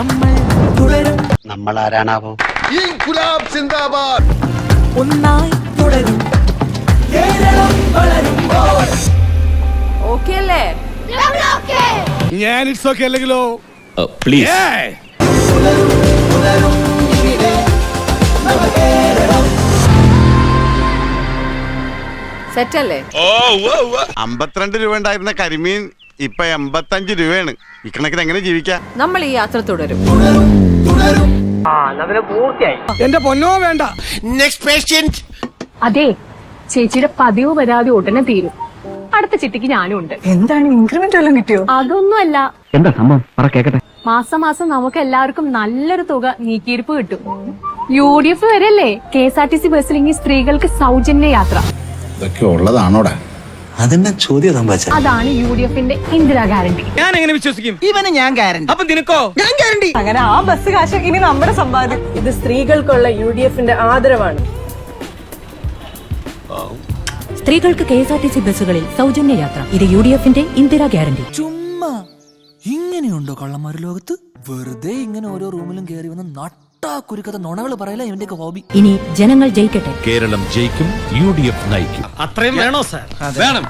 നമ്മൾ തുടരും. നമ്മൾ ആരാണാവോ? ഒന്നായി തുടരും. കേരളം വളരുമ്പോൾ. ഓക്കേ അല്ലേ? ഞാൻ ഇറ്റ്സ് ഓക്കേ അല്ലെങ്കിലോ? പ്ലീസ്. സെറ്റല്ലേ? 52 രൂപ ഉണ്ടായിരുന്ന കരിമീൻ ഇപ്പൊ 85 രൂപയാണ്. ഇക്കണക്കിന് എങ്ങനെ ജീവിക്കാം? നമ്മൾ ഈ യാത്ര തുടരും. എന്റെ പൊന്നോ വേണ്ട. Next patient. അതെ, ചേച്ചിയുടെ പതിവ് വരാതെ ഉടനെ തീരും. അടുത്ത ചിട്ടിക്ക് ഞാനും ഉണ്ട്. എന്താണ് ഇൻക്രിമെന്റ് എല്ലാം കിട്ടിയോ? അതൊന്നുമല്ല, എന്താ സംഭവം? പറ കേക്കട്ടെ. മാസം മാസം നമുക്ക് എല്ലാവർക്കും നല്ലൊരു തുക നീക്കിയിരിപ്പ് കിട്ടും. UDF വരല്ലേ KSRTC ബസ്സിൽ ഇനി സ്ത്രീകൾക്ക് സൗജന്യ യാത്ര. ഇതൊക്കെ ഉള്ളതാണോടാ? അതെന്നാ ചോദ്യം സംഭവിച്ച? അതാണ് UDFന്റെ ഇന്ദിരാ ഗ്യാരണ്ടി. ഞാൻ എങ്ങനെ വിശ്വസിക്കും? ഇവന് ഞാൻ ഗ്യാരണ്ടി. അപ്പൊ നിനക്കോ? ഞാൻ ഗ്യാരണ്ടി. അങ്ങനെ ആ ബസ് കാശ് ഇനി നമ്മുടെ സമ്പാദ്യം. ഇത് സ്ത്രീകൾക്കുള്ള UDFന്റെ ആദരവാണ്. സ്ത്രീകൾക്ക് KSRTC ബസ്സുകളിൽ സൗജന്യ യാത്ര. ഇത് UDFന്റെ ഇന്ദിരാ ഗ്യാരണ്ടി. ചുമ്മാ ഇങ്ങനെയുണ്ടോ കള്ളന്മാർ ലോകത്ത്? വെറുതെ ഇങ്ങനെ ഓരോ റൂമിലും കയറി വന്ന് നട്ടാക്കുരുക്കഥ നുണകൾ പറയല ഇവന്റെയൊക്കെ ഹോബി. ഇനി ജനങ്ങൾ ജയിക്കട്ടെ. കേരളം ജയിക്കും, UDF നയിക്കും. അത്രയും വേണോ സാർ? വേണം.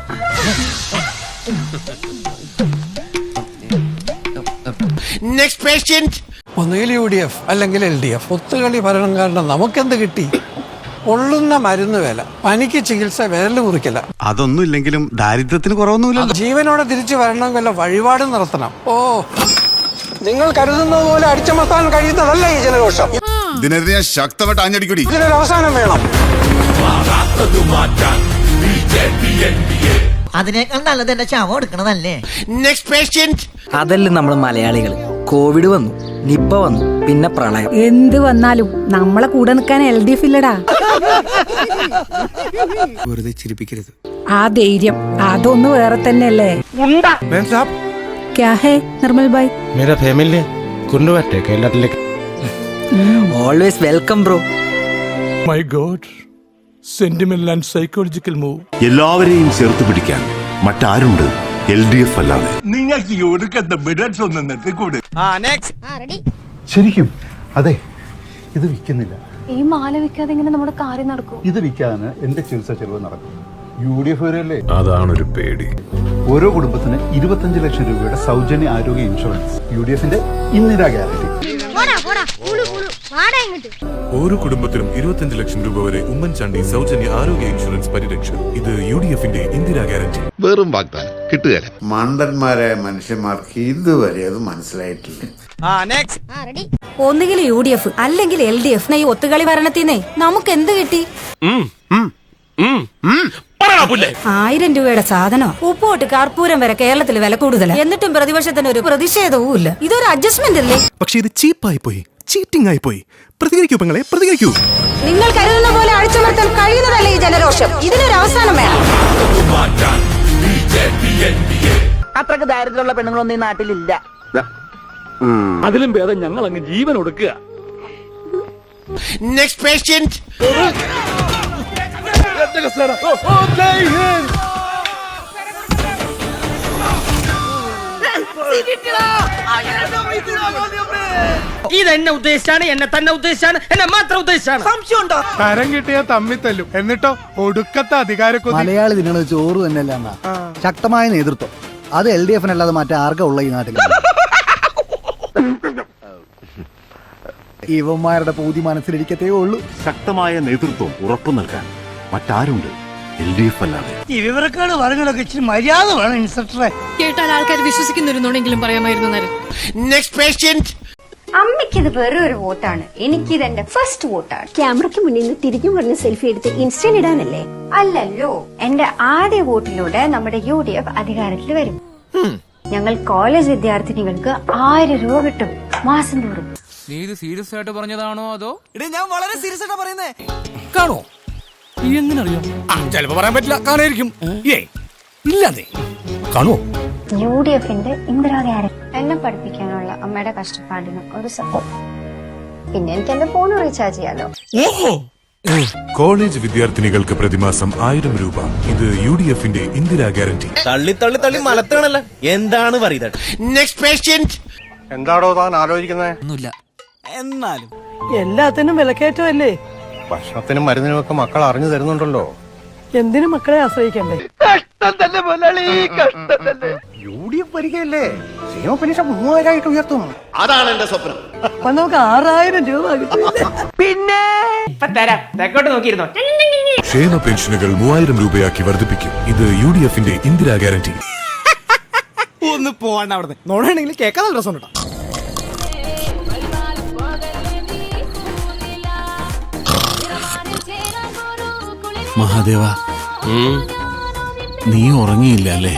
Next patient. ഒന്നുകിൽ UDF അല്ലെങ്കിൽ LDF. ഒത്തുകളി ഭരണം കാരണം നമുക്കെന്ത് കിട്ടി? പൊള്ളുന്ന മരുന്ന് വില, പനിക്ക് ചികിത്സ വിരൽ മുറിക്കില്ല. അതൊന്നും ഇല്ലെങ്കിലും ദാരിദ്ര്യത്തിന് കുറവൊന്നുമില്ല. ജീവനോടെ തിരിച്ചു വരണമെങ്കിൽ വഴിപാട് നടത്തണം. ഓ, നിങ്ങൾ കരുതുന്നത് പോലെ അടിച്ചമർത്താൻ കഴിയുന്നതല്ല ഈ ജനരോഷം. ഇതിനെതിരെ ഞാൻ ശക്തമായിട്ട് ആഞ്ഞടിക്കൂടി. ഇതിനൊരു അവസാനം വേണം. അതിനേക്കാൾ നല്ലത് എന്റെ ശവം എടുക്കണതല്ലേ? Next patient. അതല്ല നമ്മൾ മലയാളികൾ. കോവിഡ് വന്നു, നിപ്പ വന്നു, പിന്നെ പ്രളയം. എന്ത് വന്നാലും നമ്മളെ കൂടെ നിൽക്കാൻ LDF ഇല്ലടാ. വെറുതെ ചിരിപ്പിക്കരുത്. ആ ധൈര്യം അതൊന്ന് വേറെ തന്നെയല്ലേ. ക്യാ ഹേ നിർമ്മൽ ഭായ്? മേരാ ഫാമിലി കൊണ്ടുവരട്ടെ കേരളത്തിലേക്ക്. Always welcome bro. My God, sentimental and psychological move. എല്ലാവരെയും ചേർത്ത് പിടിക്കാൻ മറ്റാരുണ്ട് LDF അല്ലാതെ? നിങ്ങൾക്ക് ഒടുക്കത്തെ ബിഡൻസ് ഒന്നും നിർത്തിക്കൂടെ? ശരിക്കും അതെ, ഇത് വിൽക്കുന്നില്ല. ഈ മാല വിൽക്കാതെ ഇങ്ങനെ നമ്മുടെ കാര്യം നടക്കും? ഇത് വിൽക്കാന് എന്റെ ചികിത്സ ചെലവ് നടക്കും. UDF വരെയല്ലേ? അതാണൊരു പേടി. ഓരോ കുടുംബത്തിന് 25 ലക്ഷം രൂപയുടെ സൗജന്യ ആരോഗ്യ ഇൻഷുറൻസ്. UDFന്റെ ഇന്ദിരാ ഗ്യാരണ്ടി. ഓരോ കുടുംബത്തിനും 25 ലക്ഷം രൂപ വരെ ഉമ്മൻചാണ്ടി സൗജന്യ ആരോഗ്യ ഇൻഷുറൻസ് പരിരക്ഷ. ഇത് UDFന്റെ ഇന്ദിരാ ഗ്യാരണ്ടി. വെറും വാഗ്ദാനം കിട്ടുകയല്ല. മണ്ടന്മാരായ മനുഷ്യന്മാർക്ക് ഇതുവരെ അത് മനസ്സിലായിട്ടില്ല. ഒന്നുകിൽ UDF അല്ലെങ്കിൽ LDF. ഈ ഒത്തുകളി ഭരണത്തിന്നേ നമുക്ക് എന്ത് കിട്ടി? 1000 രൂപയുടെ സാധനം. ഉപ്പോട്ട് കർപ്പൂരം വരെ കേരളത്തിൽ വില കൂടുതലാണ്. എന്നിട്ടും പ്രതിപക്ഷത്തിന് ഒരു പ്രതിഷേധവും ഇല്ല. ഇതൊരു അഡ്ജസ്റ്റ്മെന്റ് അല്ലേ? പക്ഷെ ഇത് ചീപ്പായി പോയി, ചീറ്റിംഗ് ആയി പോയി. പ്രതികരിക്കൂ പെങ്ങളെ, പ്രതികരിക്കൂ. നിങ്ങൾ കരുതുന്ന പോലെ അടിച്ചമർത്താൻ കഴിയുന്നതല്ലേ ഈ ജനരോഷം? ഇതിനൊരു അവസാനം വേണം. അത്രക്ക് ദാരിദ്ര്യമുള്ള പെണ്ണുങ്ങളൊന്നും ഈ നാട്ടിലില്ല. അതിലും ഭേദം ഞങ്ങൾ അങ്ങ് ജീവൻ ഒടുക്കുക. Next patient. ഇതെന്നെ ഉദ്ദേശിച്ചാണ്, എന്നെ തന്നെ ഉദ്ദേശിച്ചാണ്, എന്നെ മാത്രം ഉദ്ദേശിച്ചാണ്. സംശയമുണ്ടോ? കരം കിട്ടിയ തമ്മി തല്ലും, എന്നിട്ടോ ഒടുക്കത്തെ അധികാരക്കൊതി. മലയാളി തിന്നണത് ചോറ് തന്നെയല്ല. ശക്തമായ നേതൃത്വം അത് LDFനല്ലാതെ മറ്റേ ആർക്കാ ഉള്ള ഈ നാട്ടിൽ? ഇവന്മാരുടെ പൂതി മനസ്സിലിരിക്കത്തേ ഉള്ളൂ. ശക്തമായ നേതൃത്വം ഉറപ്പു നൽകാൻ മറ്റാരുണ്ട് LDF അല്ലാതെ? ഈ വിവരക്കാട് പറഞ്ഞതൊക്കെ ഇച്ചിരി മര്യാദ വേണം ഇൻസ്പെക്ടറെ. കേട്ടാൽ ആൾക്കാർ വിശ്വസിക്കുന്നുണ്ടെങ്കിലും പറയാമായിരുന്നു. Next patient. അമ്മയ്ക്കിത് വേറെ ഒരു വോട്ടാണ്, എനിക്കിത് എന്റെ ഫസ്റ്റ് വോട്ടാണ്. ക്യാമറയ്ക്ക് മുന്നിൽ നിന്ന് തിരിഞ്ഞു പറഞ്ഞ് സെൽഫി എടുത്ത് ഇൻസ്റ്റയിൽ ഇടാനല്ലേ? അല്ലല്ലോ, എന്റെ ആദ്യ വോട്ടിലൂടെ നമ്മുടെ UDF അധികാരത്തിൽ വരും. ഞങ്ങൾ കോളേജ് വിദ്യാർത്ഥിനികൾക്ക് 1000 രൂപ കിട്ടും മാസം തോറും. നീ ഇത് സീരിയസ് ആയിട്ട് പറഞ്ഞതാണോ അതോ? ഞാൻ വളരെ സീരിയസ് ആയിട്ടാ പറയുന്നേ. കാണോ? എങ്ങനെ അറിയാം? ചിലപ്പോ പറയാൻ പറ്റില്ല, കാണായിരിക്കും. ഇല്ലാതെ കാണുമോ? UDFന്റെ ഇന്ദിരാ ഗ്യാരണ്ടി. എന്നെ പഠിപ്പിക്കാനുള്ള അമ്മയുടെ കഷ്ടപ്പാടിന് ഒരു സപ്പോർട്ട്. പിന്നെ എനിക്ക് എന്റെ ഫോൺ റീചാർജ് ചെയ്യാലോ. കോളേജ് വിദ്യാർത്ഥിനികൾക്ക് പ്രതിമാസം 1000 രൂപ. ഇത് UDFന്റെ ഇന്ദിരാ ഗ്യാരണ്ടി. തള്ളി തള്ളി തള്ളി മലത്താണല്ലോ. എന്താണ് പറയുന്നത്? Next patient. എന്താടോ താൻ ആലോചിക്കുന്നത്? ഒന്നുമില്ല. എന്നാലും എല്ലാത്തിനും വിലക്കയറ്റമല്ലേ? ഭക്ഷണത്തിനും മരുന്നിനും ഒക്കെ മക്കൾ അറിഞ്ഞു തരുന്നുണ്ടല്ലോ. എന്തിനു മക്കളെ ആശ്രയിക്കണ്ടേ? UDF വരികയല്ലേ, ക്ഷേമ പെൻഷൻ 3000 ഉയർത്തും. അതാണ് എന്റെ സ്വപ്നം. അപ്പൊ നമുക്ക് 6000 രൂപ കിട്ടും. പിന്നെ ഇപ്പൊ തരാം, തെക്കോട്ട് നോക്കിയിരുന്നോ. ക്ഷേമ പെൻഷനുകൾ 3000 രൂപയാക്കി വർദ്ധിപ്പിക്കും. ഇത് UDFന്റെ ഇന്ദിരാ ഗ്യാരണ്ടി. ഒന്ന് പോവാണ്ട് അവിടെ നോടാണെങ്കിൽ കേൾക്കാൻ നല്ല രസം കേട്ടോ. മഹാദേവ, നീ ഉറങ്ങിയില്ല അല്ലേ?